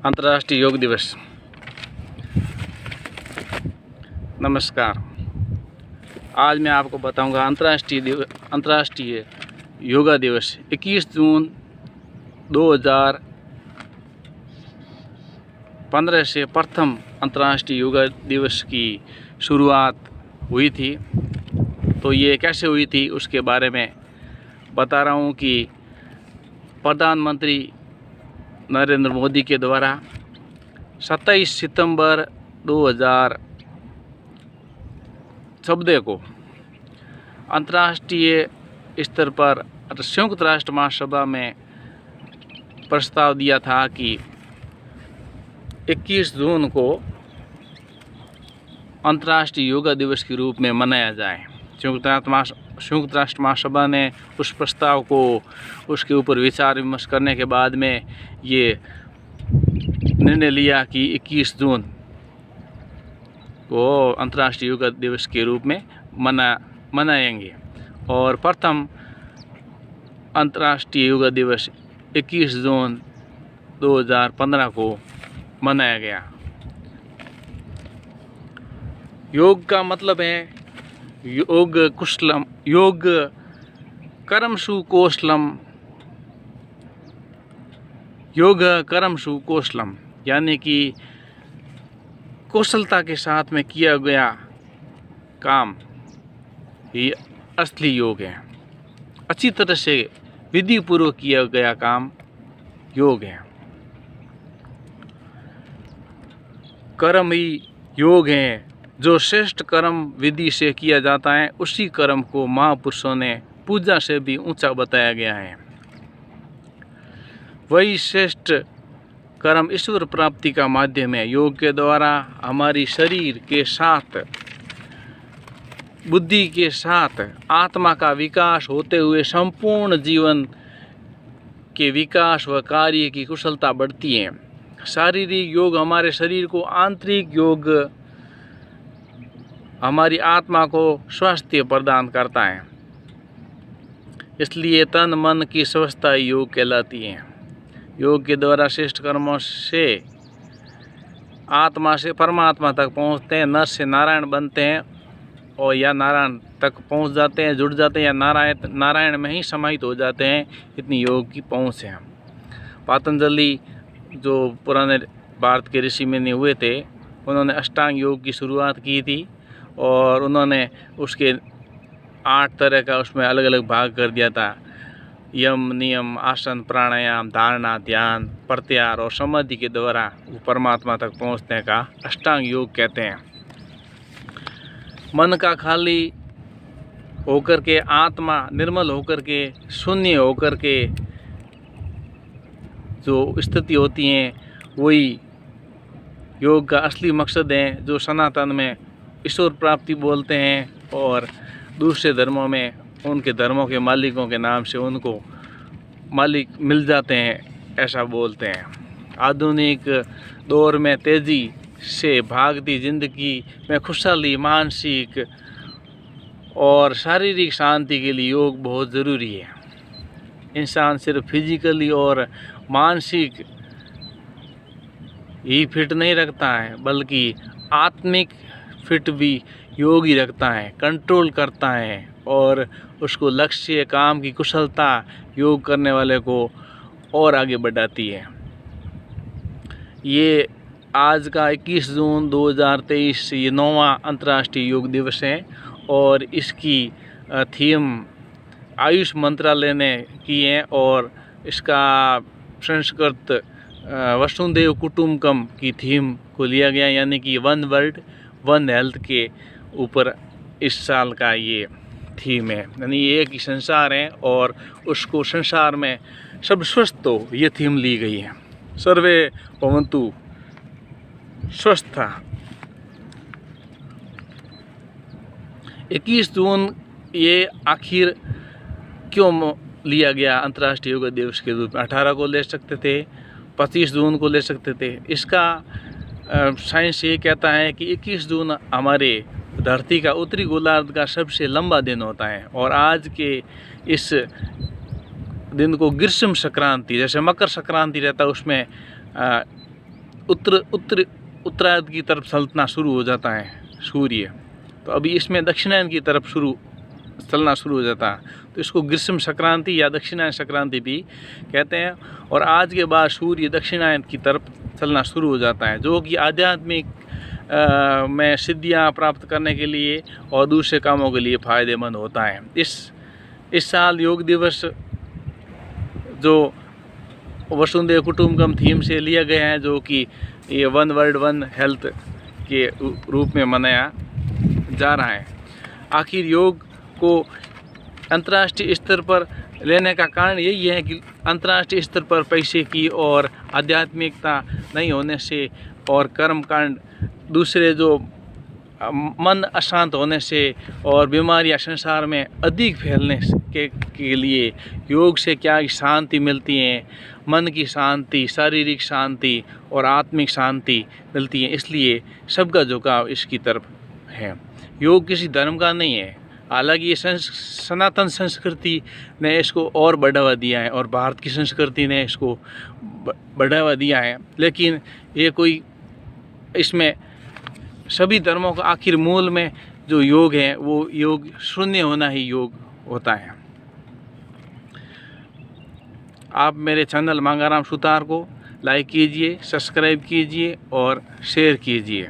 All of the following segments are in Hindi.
अंतर्राष्ट्रीय योग दिवस। नमस्कार। आज मैं आपको बताऊंगा अंतर्राष्ट्रीय योगा दिवस 21 जून 2015 से प्रथम अंतर्राष्ट्रीय योगा दिवस की शुरुआत हुई थी। तो ये कैसे हुई थी उसके बारे में बता रहा हूँ कि प्रधानमंत्री नरेंद्र मोदी के द्वारा 27 सितंबर 2014 को अंतर्राष्ट्रीय स्तर पर संयुक्त राष्ट्र महासभा में प्रस्ताव दिया था कि 21 जून को अंतर्राष्ट्रीय योगा दिवस के रूप में मनाया जाए। संयुक्त राष्ट्र महासभा ने उस प्रस्ताव को उसके ऊपर विचार विमर्श करने के बाद में ये निर्णय लिया कि 21 जून को अंतर्राष्ट्रीय योगा दिवस के रूप में मनाएंगे और प्रथम अंतर्राष्ट्रीय योगा दिवस 21 जून 2015 को मनाया गया। योग का मतलब है योग कुशलम, योग कर्मसु कौशलम, योग कर्मसु कौशलम, यानी कि कौशलता के साथ में किया गया काम ये असली योग है। अच्छी तरह से विधि पूर्वक किया गया काम योग है। कर्म ही योग है। जो श्रेष्ठ कर्म विधि से किया जाता है उसी कर्म को महापुरुषों ने पूजा से भी ऊंचा बताया गया है। वही श्रेष्ठ कर्म ईश्वर प्राप्ति का माध्यम है। योग के द्वारा हमारी शरीर के साथ, बुद्धि के साथ आत्मा का विकास होते हुए संपूर्ण जीवन के विकास व कार्य की कुशलता बढ़ती है। शारीरिक योग हमारे शरीर को, आंतरिक योग हमारी आत्मा को स्वास्थ्य प्रदान करता है। इसलिए तन मन की स्वस्थता योग कहलाती है। योग के द्वारा श्रेष्ठ कर्मों से आत्मा से परमात्मा तक पहुंचते हैं, नर से नारायण बनते हैं और या नारायण तक पहुंच जाते हैं, जुड़ जाते हैं या नारायण में ही समाहित हो जाते हैं। इतनी योग की पहुंच है। पतंजलि जो पुराने भारत के ऋषि मुनि हुए थे, उन्होंने अष्टांग योग की शुरुआत की थी और उन्होंने उसके 8 तरह का उसमें अलग अलग भाग कर दिया था। यम, नियम, आसन, प्राणायाम, धारणा, ध्यान, प्रत्याहार और समाधि के द्वारा वो परमात्मा तक पहुंचने का अष्टांग योग कहते हैं। मन का खाली होकर के, आत्मा निर्मल होकर के, शून्य होकर के जो स्थिति होती है वही योग का असली मकसद है, जो सनातन में ईश्वर प्राप्ति बोलते हैं और दूसरे धर्मों में उनके धर्मों के मालिकों के नाम से उनको मालिक मिल जाते हैं, ऐसा बोलते हैं। आधुनिक दौर में तेज़ी से भागती जिंदगी में खुशहाली, मानसिक और शारीरिक शांति के लिए योग बहुत ज़रूरी है। इंसान सिर्फ फिजिकली और मानसिक ही फिट नहीं रखता है, बल्कि आत्मिक फिट भी योग ही रखता है, कंट्रोल करता है और उसको लक्ष्य, काम की कुशलता योग करने वाले को और आगे बढ़ाती है। ये आज का 21 जून 2023 ये 9वां अंतर्राष्ट्रीय योग दिवस है और इसकी थीम आयुष मंत्रालय ने की है और इसका संस्कृत वसुधैव कुटुंबकम की थीम को लिया गया, यानी कि वन वर्ल्ड वन हेल्थ के ऊपर इस साल का ये थीम है। यानी ये एक ही संसार है और उसको संसार में सब स्वस्थ हो, ये थीम ली गई है। सर्वे भवन्तु स्वस्था। 21 जून ये आखिर क्यों लिया गया अंतर्राष्ट्रीय योग दिवस के रूप में? 18 को ले सकते थे, 25 जून को ले सकते थे। इसका साइंस ये कहता है कि 21 जून हमारे धरती का उत्तरी गोलार्ध का सबसे लंबा दिन होता है और आज के इस दिन को ग्रीष्म संक्रांति, जैसे मकर संक्रांति रहता है उसमें उत्तरायण की तरफ चलना शुरू हो जाता है सूर्य। तो अभी इसमें दक्षिणायन की तरफ चलना शुरू हो जाता है, तो इसको ग्रीष्म संक्रांति या दक्षिणायन संक्रांति भी कहते हैं। और आज के बाद सूर्य दक्षिणायन की तरफ चलना शुरू हो जाता है, जो कि आध्यात्मिक में सिद्धियां प्राप्त करने के लिए और दूसरे कामों के लिए फ़ायदेमंद होता है। इस साल योग दिवस जो वसुंधैव कुटुंबकम थीम से लिया गया है, जो कि ये वन वर्ल्ड वन हेल्थ के रूप में मनाया जा रहा है। आखिर योग को अंतर्राष्ट्रीय स्तर पर लेने का कारण यही है कि अंतर्राष्ट्रीय स्तर पर पैसे की और आध्यात्मिकता नहीं होने से और कर्मकांड दूसरे जो मन अशांत होने से और बीमारियां संसार में अधिक फैलने के लिए योग से क्या शांति मिलती है, मन की शांति, शारीरिक शांति और आत्मिक शांति मिलती है। इसलिए सबका झुकाव इसकी तरफ है। योग किसी धर्म का नहीं है, हालांकि ये सनातन संस्कृति ने इसको और बढ़ावा दिया है और भारत की संस्कृति ने इसको बढ़ावा दिया है, लेकिन ये कोई इसमें सभी धर्मों का आखिर मूल में जो योग है वो योग शून्य होना ही योग होता है। आप मेरे चैनल मांगाराम सुतार को लाइक कीजिए, सब्सक्राइब कीजिए और शेयर कीजिए।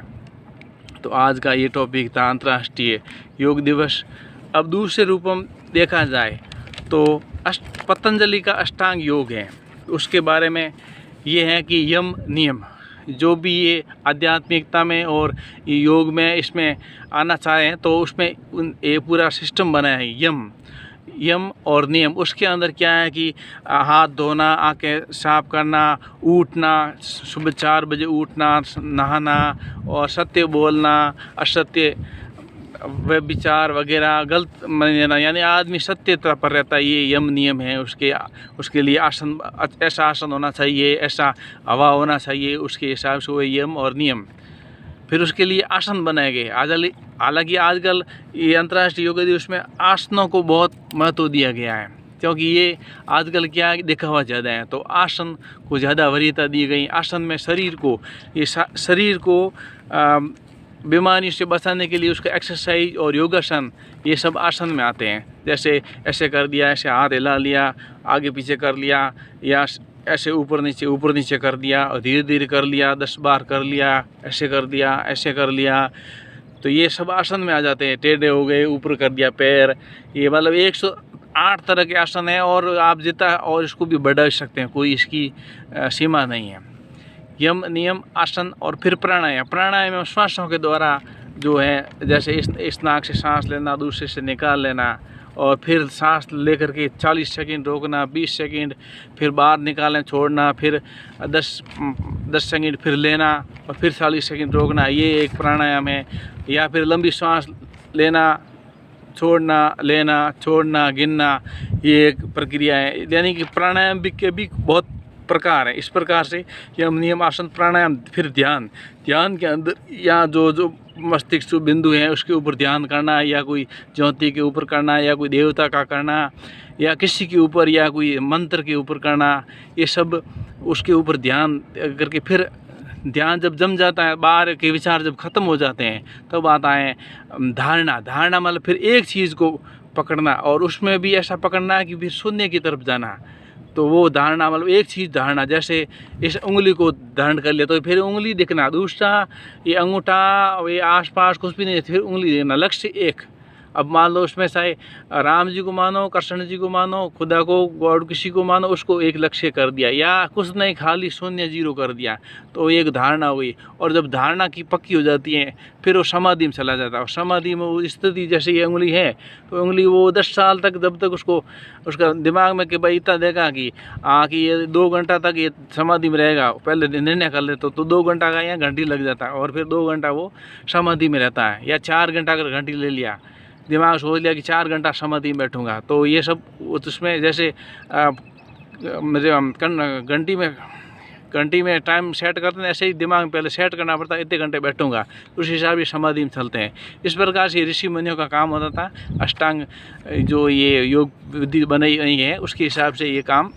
तो आज का ये टॉपिक था अंतर्राष्ट्रीय योग दिवस। अब दूसरे रूप में देखा जाए तो पतंजलि का अष्टांग योग है, उसके बारे में ये है कि यम नियम जो भी ये आध्यात्मिकता में और योग में इसमें आना चाहें तो उसमें ये पूरा सिस्टम बना है यम और नियम। उसके अंदर क्या है कि हाथ धोना, आंखें साफ करना, उठना, सुबह 4 बजे उठना, नहाना और सत्य बोलना, असत्य वे विचार वगैरह गलत मान लेना, यानी आदमी सत्यता पर रहता है। ये यम नियम है। उसके लिए आसन, ऐसा आसन होना चाहिए, ऐसा हवा होना चाहिए, उसके हिसाब से वो यम और नियम। फिर उसके लिए आसन बनाए गए। हालांकि आजकल ये अंतर्राष्ट्रीय योग दिवस में आसनों को बहुत महत्व दिया गया है, क्योंकि ये आजकल क्या दिखावा ज़्यादा है, तो आसन को ज़्यादा वरीयता दी गई। आसन में शरीर को बीमारी से बचाने के लिए उसका एक्सरसाइज और योगासन ये सब आसन में आते हैं। जैसे ऐसे कर दिया, ऐसे हाथ हिला लिया, आगे पीछे कर लिया, या ऐसे ऊपर नीचे कर दिया और धीरे धीरे कर लिया, 10 बार कर लिया, ऐसे कर दिया, ऐसे कर लिया, तो ये सब आसन में आ जाते हैं। टेढ़े हो गए, ऊपर कर दिया पैर, ये मतलब 108 तरह के आसन हैं और आप जितना और इसको भी बढ़ा सकते हैं, कोई इसकी सीमा नहीं है। यम नियम आसन और फिर प्राणायाम में श्वासों के द्वारा जो है, जैसे इस नाक से सांस लेना, दूसरे से निकाल लेना और फिर सांस लेकर के 40 सेकंड रोकना, 20 सेकंड फिर बाहर निकालना छोड़ना, फिर 10 सेकंड फिर लेना और फिर 40 सेकंड रोकना, ये एक प्राणायाम है। या फिर लंबी सांस लेना, छोड़ना, लेना, छोड़ना, गिनना, ये एक प्रक्रिया है। यानी कि प्राणायाम के भी बहुत प्रकार है। इस प्रकार से यम नियम आसन प्राणायाम। फिर ध्यान के अंदर या जो मस्तिष्क बिंदु हैं उसके ऊपर ध्यान करना, या कोई ज्योति के ऊपर करना, या कोई देवता का करना, या किसी के ऊपर, या कोई मंत्र के ऊपर करना, ये सब उसके ऊपर ध्यान करके फिर ध्यान जब जम जाता है, बाहर के विचार जब खत्म हो जाते हैं, तब आता है धारणा मतलब फिर एक चीज़ को पकड़ना और उसमें भी ऐसा पकड़ना है कि फिर शून्य की तरफ जाना। तो वो धारणा मतलब एक चीज़ धारणा, जैसे इस उंगली को धारण कर लिया तो फिर उंगली दिखना, दूसरा ये अंगूठा, ये आसपास कुछ भी नहीं, फिर उंगली देखना, लक्ष्य एक। अब मान लो उसमें चाहे राम जी को मानो, कृष्ण जी को मानो, खुदा को, गॉड किसी को मानो, उसको एक लक्ष्य कर दिया, या कुछ नहीं खाली शून्य 0 कर दिया, तो एक धारणा हुई। और जब धारणा की पक्की हो जाती है फिर वो समाधि में चला जाता है। और समाधि में वो स्थिति, जैसे ये उंगली है तो उंगली वो 10 साल तक, जब तक उसका दिमाग में कि भाई इतना देगा कि ये 2 घंटा तक ये समाधि में रहेगा, पहले निर्णय कर ले तो 2 घंटा का या घंटी लग जाता है और फिर 2 घंटा वो समाधि में रहता है। या 4 घंटा अगर घंटी ले लिया, दिमाग सोच लिया कि 4 घंटा समाधि में बैठूंगा, तो ये सब उसमें जैसे घंटी में टाइम सेट करते हैं, ऐसे ही दिमाग में पहले सेट करना पड़ता है, इतने घंटे बैठूंगा, उस हिसाब से समाधि में चलते हैं। इस प्रकार से ऋषि मुनियों का काम होता था। अष्टांग जो ये योग विधि बनाई गई है उसके हिसाब से ये काम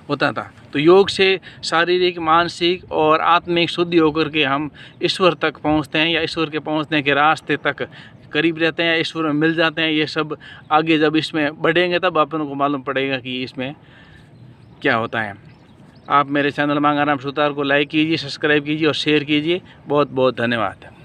होता था। तो योग से शारीरिक, मानसिक और आत्मिक शुद्धि होकर के हम ईश्वर तक पहुंचते हैं, या ईश्वर के पहुंचने के रास्ते तक करीब रहते हैं, ईश्वर में मिल जाते हैं। ये सब आगे जब इसमें बढ़ेंगे तब अपन को मालूम पड़ेगा कि इसमें क्या होता है। आप मेरे चैनल मांगाराम सुतार को लाइक कीजिए, सब्सक्राइब कीजिए और शेयर कीजिए। बहुत बहुत धन्यवाद।